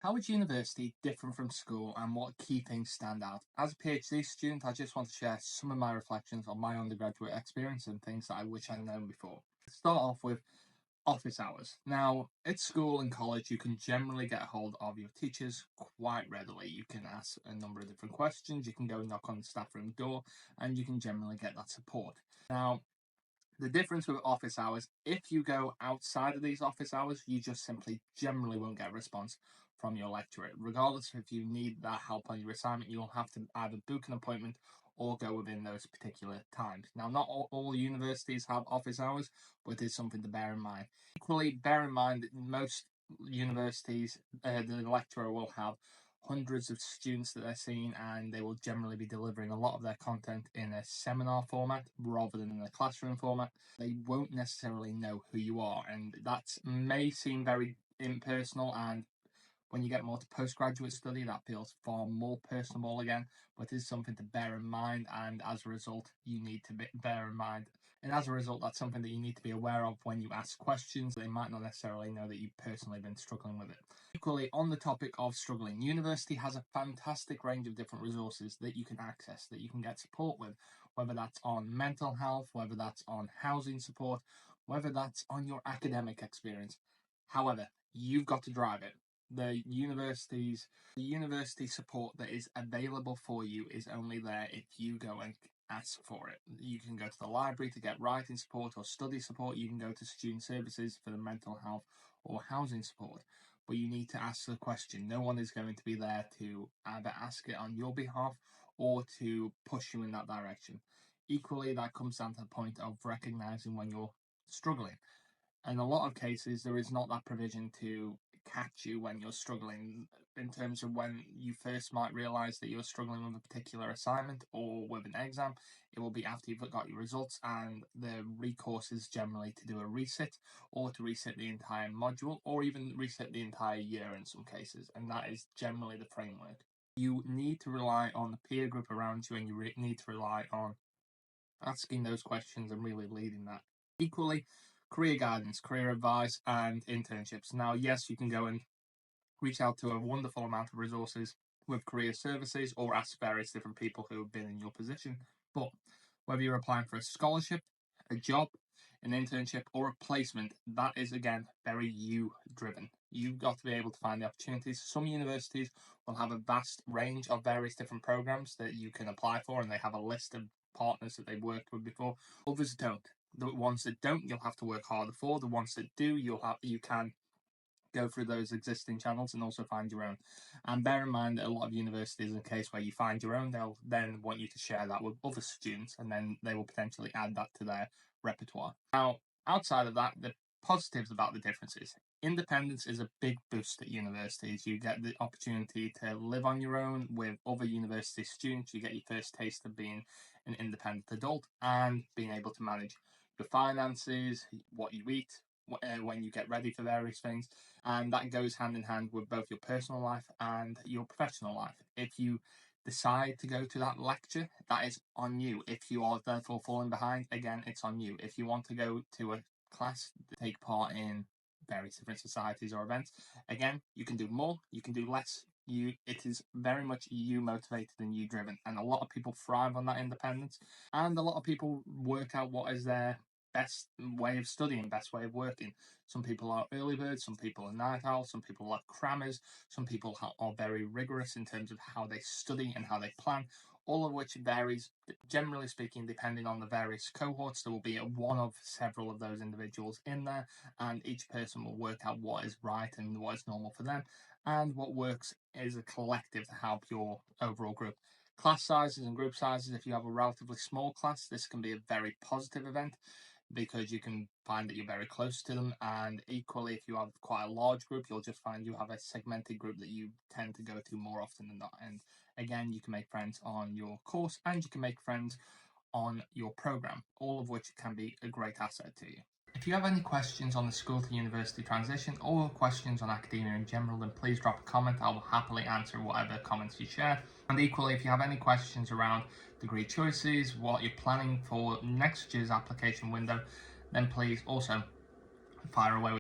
How is university different from school and what key things stand out? As a PhD student, I just want to share some of my reflections on my undergraduate experience and things that I wish I'd known before. To start off with office hours. Now, at school and college, you can generally get a hold of your teachers quite readily. You can ask a number of different questions, you can go knock on the staff room door, and you can generally get that support. Now, the difference with office hours, if you go outside of these office hours, you just simply generally won't get a response from your lecturer. Regardless if you need that help on your assignment, you'll have to either book an appointment or go within those particular times. Now, not all universities have office hours, but it is something to bear in mind. Equally, bear in mind that most universities, the lecturer will have hundreds of students that they're seeing, and they will generally be delivering a lot of their content in a seminar format rather than in a classroom format. They won't necessarily know who you are, and that may seem very impersonal, and when you get more to postgraduate study, that feels far more personable again, but it is something to bear in mind, and as a result, you need to bear in mind. And as a result, that's something that you need to be aware of when you ask questions. They might not necessarily know that you've personally been struggling with it. Equally, on the topic of struggling, university has a fantastic range of different resources that you can access, that you can get support with, whether that's on mental health, whether that's on housing support, whether that's on your academic experience. However, you've got to drive it. The university support that is available for you is only there if you go and ask for it. You can go to the library to get writing support or study support. You can go to student services for the mental health or housing support, but you need to ask the question. No one is going to be there to either ask it on your behalf or to push you in that direction. Equally, that comes down to the point of recognizing when you're struggling. In a lot of cases, there is not that provision to catch you when you're struggling. In terms of when you first might realize that you're struggling with a particular assignment or with an exam, it will be after you've got your results, and the recourse is generally to do a resit or to reset the entire module or even reset the entire year in some cases, and that is generally the framework. You need to rely on the peer group around you, and you need to rely on asking those questions and really leading that. Equally, career guidance, career advice, and internships. Now, yes, you can go and reach out to a wonderful amount of resources with career services or ask various different people who have been in your position. But whether you're applying for a scholarship, a job, an internship, or a placement, that is again very you driven. You've got to be able to find the opportunities. Some universities will have a vast range of various different programs that you can apply for, and they have a list of partners that they've worked with before. Others don't. The ones that don't, you'll have to work harder for. The ones that do, you can go through those existing channels and also find your own. And bear in mind that a lot of universities, in a case where you find your own, they'll then want you to share that with other students, and then they will potentially add that to their repertoire. Now, outside of that, the positives about the differences. Independence is a big boost at universities. You get the opportunity to live on your own with other university students. You get your first taste of being an independent adult and being able to manage your finances, what you eat, when you get ready for various things, and that goes hand in hand with both your personal life and your professional life. If you decide to go to that lecture, that is on you. If you are therefore falling behind, again, it's on you. If you want to go to a class, take part in various different societies or events, again, you can do more, you can do less. It is very much you motivated and you driven, and a lot of people thrive on that independence, and a lot of people work out what is their best way of studying, best way of working. Some people are early birds, some people are night owls, some people are crammers, some people are very rigorous in terms of how they study and how they plan, all of which varies, generally speaking, depending on the various cohorts. There will be one of several of those individuals in there, and each person will work out what is right and what is normal for them, and what works as a collective to help your overall group. Class sizes and group sizes, if you have a relatively small class, this can be a very positive event because you can find that you're very close to them. And equally, if you have quite a large group, you'll just find you have a segmented group that you tend to go to more often than not. And again, you can make friends on your course and you can make friends on your program, all of which can be a great asset to you. If you have any questions on the school to university transition or questions on academia in general, then please drop a comment. I will happily answer whatever comments you share. And equally, if you have any questions around degree choices, what you're planning for next year's application window, then please also fire away with